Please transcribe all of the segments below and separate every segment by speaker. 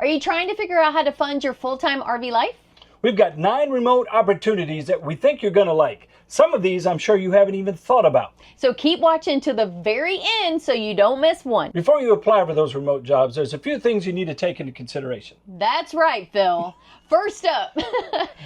Speaker 1: Are you trying to figure out how to fund your full-time RV life?
Speaker 2: We've got 9 remote opportunities that we think you're going to like. Some of these I'm sure you haven't even thought about.
Speaker 1: So keep watching to the very end so you don't miss one.
Speaker 2: Before you apply for those remote jobs, there's a few things you need to take into consideration.
Speaker 1: That's right, Phil. First up,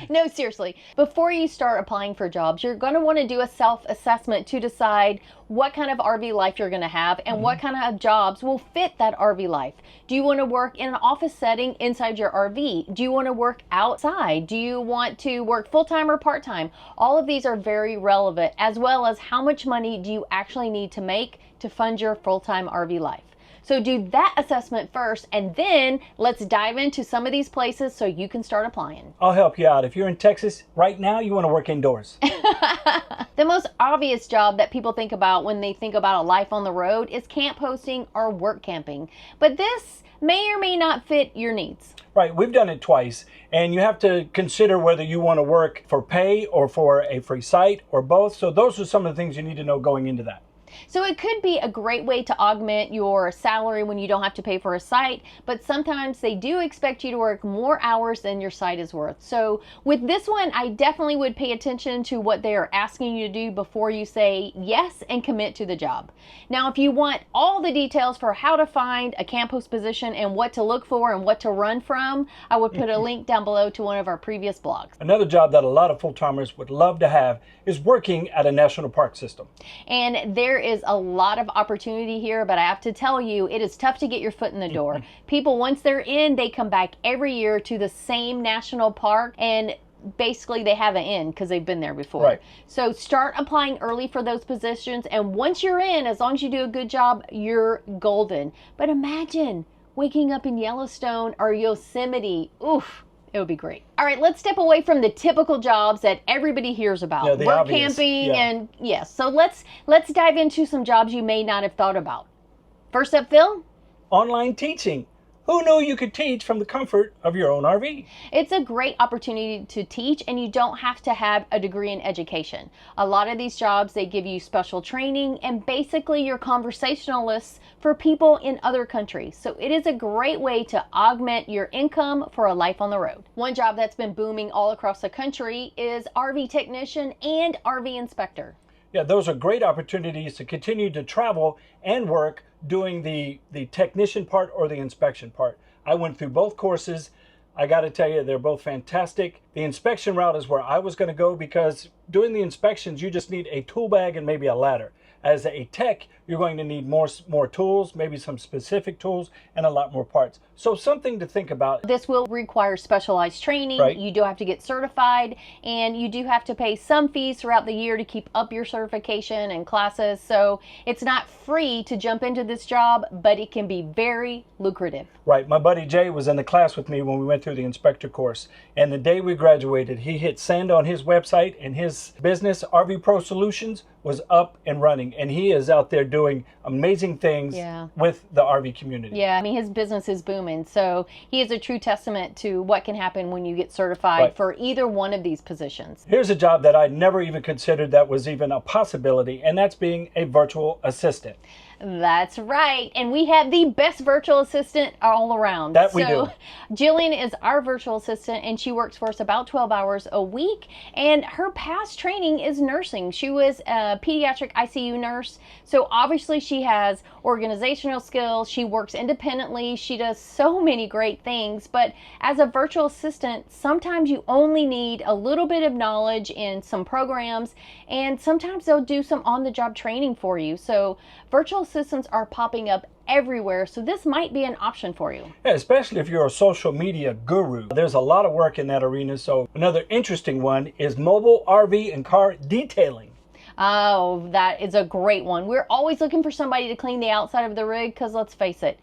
Speaker 1: no, seriously, before you start applying for jobs, you're going to want to do a self-assessment to decide what kind of RV life you're going to have and what kind of jobs will fit that RV life. Do you want to work in an office setting inside your RV? Do you want to work outside? Do you want to work full-time or part-time? All of these are very relevant, as well as how much money do you actually need to make to fund your full-time RV life. So do that assessment first, and then let's dive into some of these places so you can start applying.
Speaker 2: I'll help you out. If you're in Texas right now, you want to work indoors.
Speaker 1: The most obvious job that people think about when they think about a life on the road is camp hosting or work camping. But this may or may not fit your needs.
Speaker 2: Right, we've done it twice, and you have to consider whether you want to work for pay or for a free site or both. So those are some of the things you need to know going into that.
Speaker 1: So it could be a great way to augment your salary when you don't have to pay for a site, but sometimes they do expect you to work more hours than your site is worth. So with this one, I definitely would pay attention to what they are asking you to do before you say yes and commit to the job. Now, if you want all the details for how to find a camp host position and what to look for and what to run from, I would put a link down below to one of our previous blogs.
Speaker 2: Another job that a lot of full-timers would love to have is working at a national park system.
Speaker 1: And there is a lot of opportunity here, but I have to tell you, it is tough to get your foot in the door. People, once they're in, they come back every year to the same national park, and basically they have an in because they've been there before.
Speaker 2: Right.
Speaker 1: So start applying early for those positions, and once you're in, as long as you do a good job, you're golden. But imagine waking up in Yellowstone or Yosemite. Oof. It would be great. All right, let's step away from the typical jobs that everybody hears about.
Speaker 2: Yeah, the
Speaker 1: work
Speaker 2: obvious.
Speaker 1: camping,
Speaker 2: Yeah.
Speaker 1: and yes. So let's dive into some jobs you may not have thought about. First up, Phil.
Speaker 2: Online teaching. Who knew you could teach from the comfort of your own RV?
Speaker 1: It's a great opportunity to teach, and you don't have to have a degree in education. A lot of these jobs, they give you special training, and basically you're conversationalists for people in other countries. So it is a great way to augment your income for a life on the road. One job that's been booming all across the country is RV technician and RV inspector.
Speaker 2: Yeah, those are great opportunities to continue to travel and work doing the technician part or the inspection part. I went through both courses. I got to tell you, they're both fantastic. The inspection route is where I was going to go because doing the inspections, you just need a tool bag and maybe a ladder. As a tech, you're going to need more tools, maybe some specific tools, and a lot more parts. So something to think about.
Speaker 1: This will require specialized training.
Speaker 2: Right.
Speaker 1: You do have to get certified, and you do have to pay some fees throughout the year to keep up your certification and classes. So it's not free to jump into this job, but it can be very lucrative.
Speaker 2: Right. My buddy Jay was in the class with me when we went through the inspector course. And the day we graduated, he hit send on his website, and his business, RV Pro Solutions, was up and running. And he is out there doing amazing things with the RV community.
Speaker 1: Yeah, I mean, his business is booming. So he is a true testament to what can happen when you get certified for either one of these positions.
Speaker 2: Here's a job that I never even considered that was even a possibility, and that's being a virtual assistant.
Speaker 1: That's right. And we have the best virtual assistant all around.
Speaker 2: That we do.
Speaker 1: Jillian is our virtual assistant, and she works for us about 12 hours a week. And her past training is nursing. She was a pediatric ICU nurse. So obviously she has organizational skills. She works independently. She does so many great things. But as a virtual assistant, sometimes you only need a little bit of knowledge in some programs, and sometimes they'll do some on-the-job training for you. So virtual assistants are popping up everywhere, so this might be an option for you.
Speaker 2: Yeah, especially if you're a social media guru. There's a lot of work in that arena. So another interesting one is mobile RV and car detailing.
Speaker 1: Oh, that is a great one. We're always looking for somebody to clean the outside of the rig because let's face it,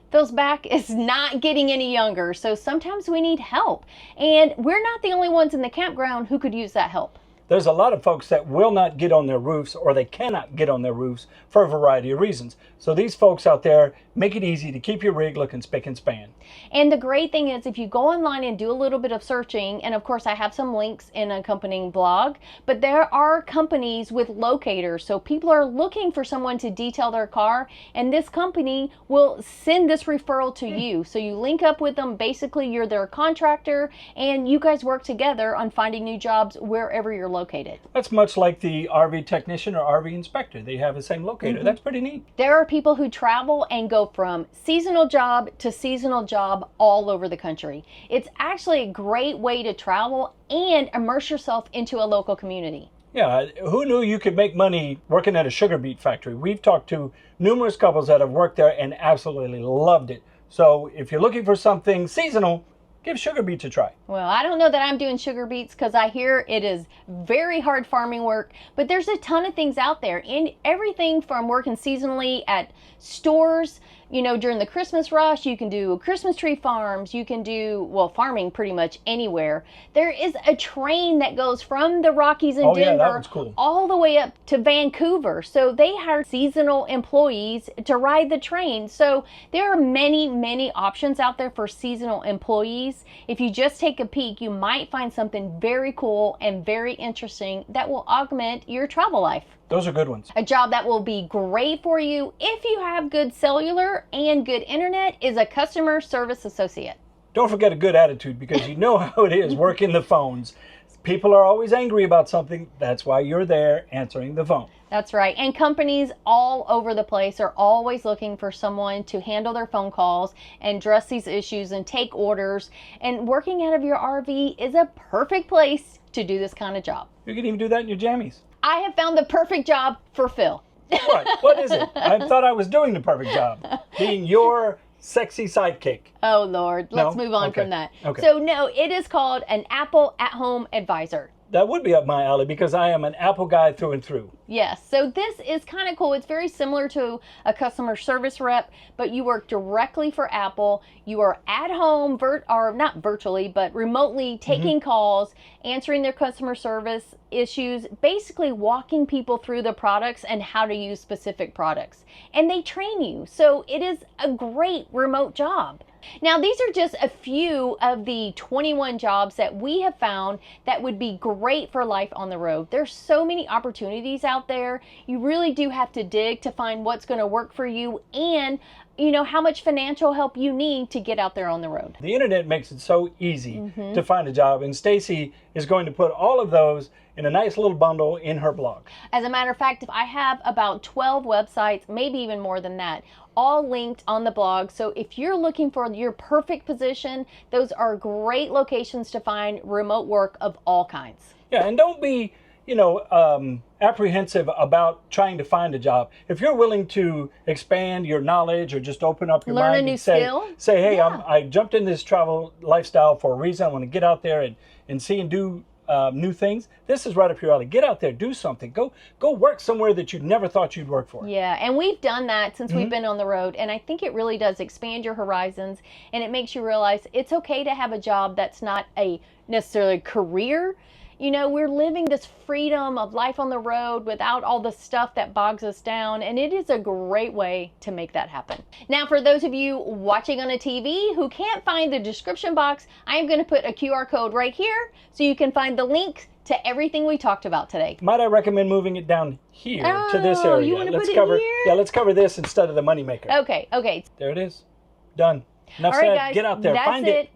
Speaker 1: Phil's back is not getting any younger, so sometimes we need help. And we're not the only ones in the campground who could use that help.
Speaker 2: There's a lot of folks that will not get on their roofs, or they cannot get on their roofs for a variety of reasons. So these folks out there make it easy to keep your rig looking spick and span.
Speaker 1: And the great thing is, if you go online and do a little bit of searching, and of course I have some links in an accompanying blog, but there are companies with locators. So people are looking for someone to detail their car, and this company will send this referral to you. So you link up with them. Basically, you're their contractor, and you guys work together on finding new jobs wherever you're located.
Speaker 2: That's much like the RV technician or RV inspector. They have the same locator. That's pretty neat.
Speaker 1: There are people who travel and go from seasonal job to seasonal job all over the country. It's actually a great way to travel and immerse yourself into a local community.
Speaker 2: Yeah, who knew you could make money working at a sugar beet factory? We've talked to numerous couples that have worked there and absolutely loved it. So if you're looking for something seasonal, give sugar beets a try.
Speaker 1: Well, I don't know that I'm doing sugar beets, because I hear it is very hard farming work, but there's a ton of things out there, and everything from working seasonally at stores, you know, during the Christmas rush. You can do Christmas tree farms. You can do, well, farming pretty much anywhere. There is a train that goes from the Rockies in
Speaker 2: Oh, yeah, that
Speaker 1: Denver
Speaker 2: one's cool.
Speaker 1: all the way up to Vancouver. So they hire seasonal employees to ride the train. So there are many, many options out there for seasonal employees. If you just take a peek, you might find something very cool and very interesting that will augment your travel life.
Speaker 2: Those are good ones.
Speaker 1: A job that will be great for you if you have good cellular and good internet is a customer service associate.
Speaker 2: Don't forget a good attitude, because you know how it is working the phones. People are always angry about something. That's why you're there answering the phone.
Speaker 1: That's right. And companies all over the place are always looking for someone to handle their phone calls and address these issues and take orders. And working out of your RV is a perfect place to do this kind of job.
Speaker 2: You can even do that in your jammies.
Speaker 1: I have found the perfect job for Phil.
Speaker 2: What? What is it? I thought I was doing the perfect job, being your sexy sidekick.
Speaker 1: Oh, Lord. Let's
Speaker 2: No?
Speaker 1: move on
Speaker 2: Okay.
Speaker 1: from that.
Speaker 2: Okay.
Speaker 1: So, no, it is called an Apple at-home advisor.
Speaker 2: That would be up my alley, because I am an Apple guy through and through.
Speaker 1: Yes, so this is kind of cool. It's very similar to a customer service rep, but you work directly for Apple. You are at home, or not virtually, but remotely taking calls, answering their customer service issues, basically walking people through the products and how to use specific products. And they train you, so it is a great remote job. Now, these are just a few of the 21 jobs that we have found that would be great for life on the road. There's so many opportunities out there. You really do have to dig to find what's going to work for you, and you know how much financial help you need to get out there on the road.
Speaker 2: The internet makes it so easy to find a job, and Stacy is going to put all of those in a nice little bundle in her blog.
Speaker 1: As a matter of fact, I have about 12 websites, maybe even more than that, all linked on the blog. So if you're looking for your perfect position, those are great locations to find remote work of all kinds.
Speaker 2: Yeah, and don't be, apprehensive about trying to find a job. If you're willing to expand your knowledge, or just open up your
Speaker 1: Learn
Speaker 2: mind
Speaker 1: a new
Speaker 2: and say,
Speaker 1: skill.
Speaker 2: hey,
Speaker 1: Yeah.
Speaker 2: I jumped in this travel lifestyle for a reason. I want to get out there and see and do new things. This is right up your alley. Get out there, do something. Go work somewhere that you never thought you'd work for.
Speaker 1: Yeah, and we've done that since we've been on the road, and I think it really does expand your horizons, and it makes you realize it's okay to have a job that's not a necessarily career. You know, we're living this freedom of life on the road without all the stuff that bogs us down, and it is a great way to make that happen. Now, for those of you watching on a TV who can't find the description box, I am going to put a QR code right here so you can find the link to everything we talked about today.
Speaker 2: Might I recommend moving it down here to this area?
Speaker 1: You want to
Speaker 2: let's
Speaker 1: put
Speaker 2: cover,
Speaker 1: it here?
Speaker 2: Yeah, let's cover this instead of the moneymaker.
Speaker 1: Okay.
Speaker 2: There it is. Done. Enough
Speaker 1: All right,
Speaker 2: said.
Speaker 1: guys.
Speaker 2: Get out there.
Speaker 1: That's
Speaker 2: Find
Speaker 1: it.